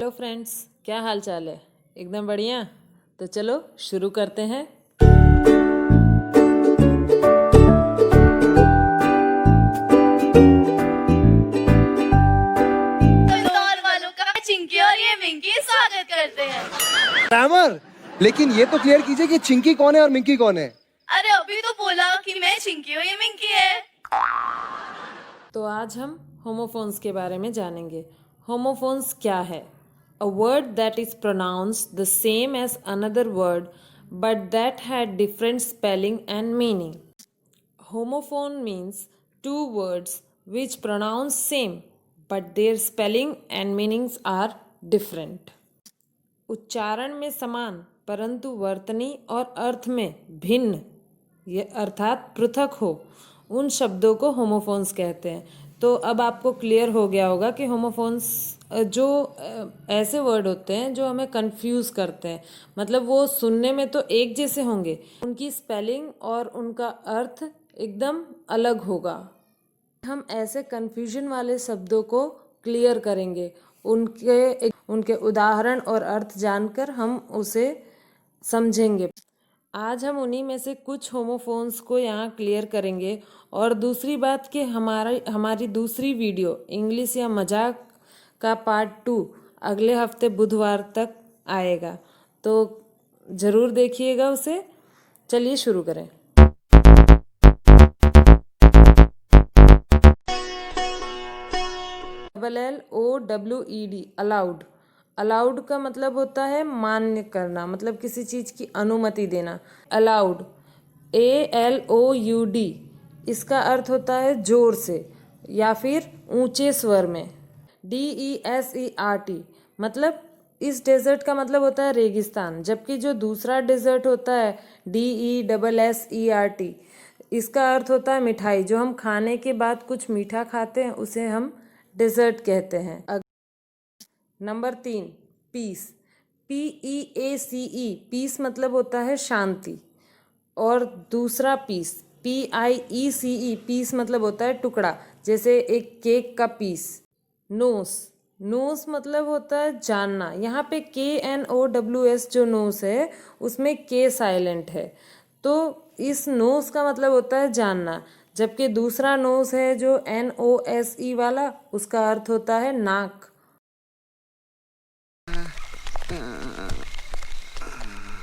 Hello friends, क्या हाल चाल है? एकदम बढ़िया। तो चलो शुरू करते हैं। इंदौर वालों का चिंकी और ये मिंकी स्वागत करते हैं। ग्रामर, लेकिन ये तो क्लियर कीजिए कि चिंकी कौन है और मिंकी कौन है। अरे अभी तो बोला कि मैं चिंकी हूँ, ये मिंकी है। तो आज हम होमोफोन्स के बारे में जानेंगे। होमोफोन्स क्या है? A word that is pronounced the same as another word but that had different spelling and meaning. Homophone means two words which pronounce same but their spelling and meanings are different. उच्चारण में समान परंतु वर्तनी और अर्थ में भिन्न, ये अर्थात पृथक हो, उन शब्दों को होमोफोन्स कहते हैं। तो अब आपको क्लियर हो गया होगा कि होमोफोन्स जो ऐसे वर्ड होते हैं जो हमें कंफ्यूज करते हैं, मतलब वो सुनने में तो एक जैसे होंगे, उनकी स्पेलिंग और उनका अर्थ एकदम अलग होगा। हम ऐसे कंफ्यूजन वाले शब्दों को क्लियर करेंगे, उनके उदाहरण और अर्थ जानकर हम उसे समझेंगे। आज हम उन्हीं में से कुछ होमोफोन्स को यहाँ क्लियर करेंगे। और दूसरी बात कि हमारी दूसरी वीडियो इंग्लिश या मजाक का पार्ट 2 अगले हफ्ते बुधवार तक आएगा, तो ज़रूर देखिएगा उसे। चलिए शुरू करें। LLOWED, allowed. अलाउड का मतलब होता है मान्य करना, मतलब किसी चीज़ की अनुमति देना। अलाउड, ALOUD, इसका अर्थ होता है जोर से या फिर ऊंचे स्वर में। DESERT, मतलब इस डेजर्ट का मतलब होता है रेगिस्तान, जबकि जो दूसरा डेजर्ट होता है DESSERT, इसका अर्थ होता है मिठाई। जो हम खाने के बाद कुछ मीठा खाते हैं उसे हम डेजर्ट कहते हैं। Number 3, piece. PEACE, पीस मतलब होता है शांति। और दूसरा पीस PIECE, पीस मतलब होता है टुकड़ा, जैसे एक केक का पीस। नोस, नोस मतलब होता है जानना। यहाँ पे KNOWS जो नोस है उसमें K साइलेंट है, तो इस नोस का मतलब होता है जानना। जबकि दूसरा नोस है जो NOSE वाला, उसका अर्थ होता है नाक।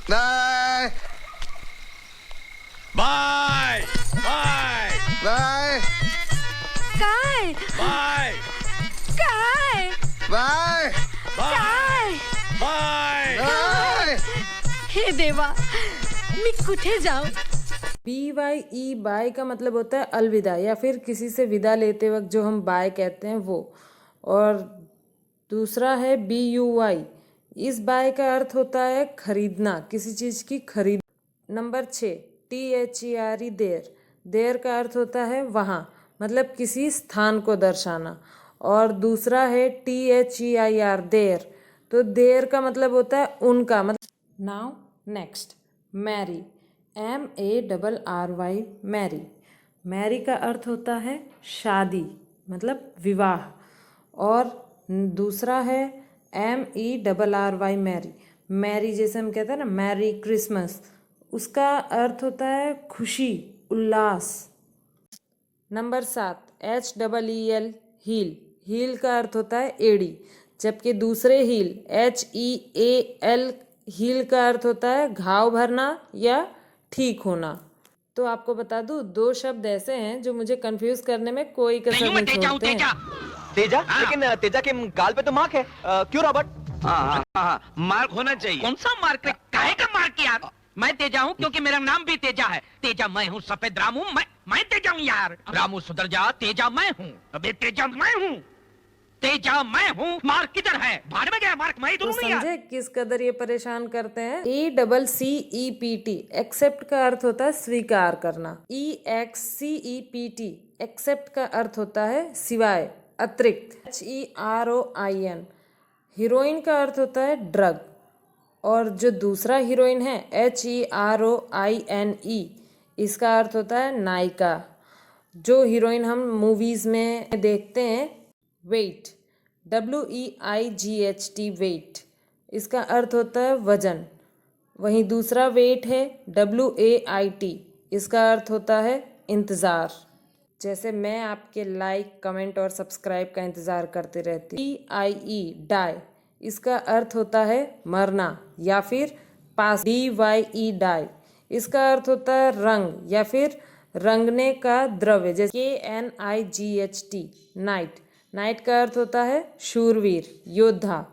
बाय बाय बाय बाय काय बाय काय बाय काय बाय बाय। हे देवा, मी कुठे जाऊं? BYE, बाय का मतलब होता है अलविदा, या फिर किसी से विदा लेते वक्त जो हम बाय कहते हैं वो। और दूसरा है BUY, इस बाय का अर्थ होता है खरीदना, किसी चीज़ की खरीद। नंबर 6, THERE, देर। देर का अर्थ होता है वहाँ, मतलब किसी स्थान को दर्शाना। और दूसरा है THEIR, देर। तो देर का मतलब होता है उनका, मतलब। Now next, marry. MARRY, marry. Marry का अर्थ होता है शादी, मतलब विवाह। और दूसरा है MERRY, मैरी। मैरी जैसे हम कहते हैं ना मैरी क्रिसमस, उसका अर्थ होता है खुशी, उल्लास। Number 7, HEEL, heel. हील का अर्थ होता है एड़ी, जबकि दूसरे हील HEAL, हील का अर्थ होता है घाव भरना या ठीक होना। तो आपको बता दूं, 2 शब्द ऐसे हैं जो मुझे कंफ्यूज करने में कोई कसर नहीं छोड़ते हैं। तेजा, लेकिन तेजा के गाल पे तो मार्क है, क्यों रॉबर्ट? मार्क होना चाहिए। कौन सा मार्क? काहे का मार्क यार? मैं तेजा हूँ क्योंकि मेरा नाम भी तेजा है। तेजा मैं हूँ, सफेद रामू, मैं तेजा हूँ यार। रामू सुधर जा, तेजा मैं हूँ। अबे तेजा मैं हूँ, तेजा मैं हूँ। मार्क किधर है? भाड़ में गया मार्क, मैं ही तो दूँ यार। समझे किस कदर ये परेशान करते हैं। ECCEPT, एक्सेप्ट का अर्थ होता है स्वीकार करना। EXCEPT, एक्सेप्ट का अर्थ होता है सिवाय, अतिरिक्त। HEROIN, हीरोइन का अर्थ होता है ड्रग। और जो दूसरा हीरोइन है HEROINE, इसका अर्थ होता है नायिका, जो हीरोइन हम मूवीज में देखते हैं। वेट, WEIGHT वेट, इसका अर्थ होता है वजन। वहीं दूसरा वेट है WAIT, इसका अर्थ होता है इंतज़ार। जैसे मैं आपके लाइक, कमेंट और सब्सक्राइब का इंतज़ार करते रहती हूँ। DIE डाई, इसका अर्थ होता है मरना या फिर पास। DYE डाई, इसका अर्थ होता है रंग या फिर रंगने का द्रव्य। जैसे KNIGHT नाइट, नाइट का अर्थ होता है शूरवीर, योद्धा।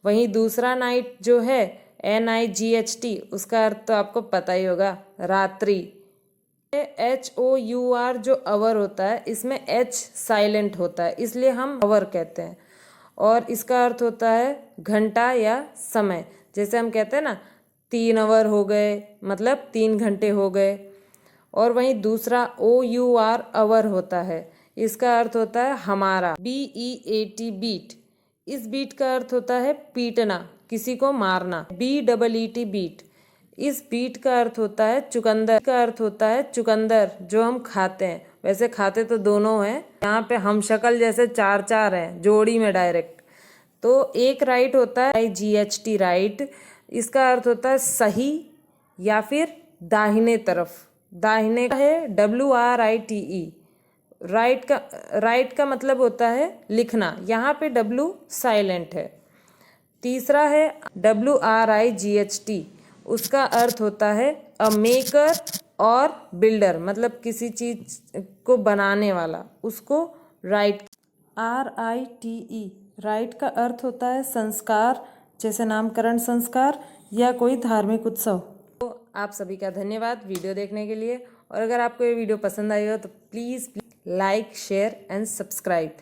वहीं दूसरा नाइट जो है NIGHT, उसका अर्थ तो आपको पता ही होगा, रात्रि। HOUR जो अवर होता है, इसमें H साइलेंट होता है, इसलिए हम अवर कहते हैं। और इसका अर्थ होता है घंटा या समय। जैसे हम कहते हैं ना 3 अवर हो गए, मतलब 3 घंटे हो गए। और वहीं दूसरा OUR अवर होता है, इसका अर्थ होता है हमारा। BEAT बीट, इस बीट का अर्थ होता है पीटना, किसी को मारना। BEET बीट, इस बीट का अर्थ होता है चुकंदर, का अर्थ होता है चुकंदर जो हम खाते हैं। वैसे खाते तो दोनों हैं, यहाँ पे हम शक्ल जैसे 4 हैं जोड़ी में डायरेक्ट। तो एक राइट होता है IGHT राइट, इसका अर्थ होता है सही या फिर दाहिने तरफ। दाहिने का है WRITE, राइट का मतलब होता है लिखना, यहाँ पे W साइलेंट है। तीसरा है WRIGHT, उसका अर्थ होता है अ मेकर और बिल्डर, मतलब किसी चीज को बनाने वाला, उसको राइट। RITE राइट का अर्थ होता है संस्कार, जैसे नामकरण संस्कार या कोई धार्मिक उत्सव। तो आप सभी का धन्यवाद वीडियो देखने के लिए। और अगर आपको ये वीडियो पसंद आई हो तो please like, share and subscribe.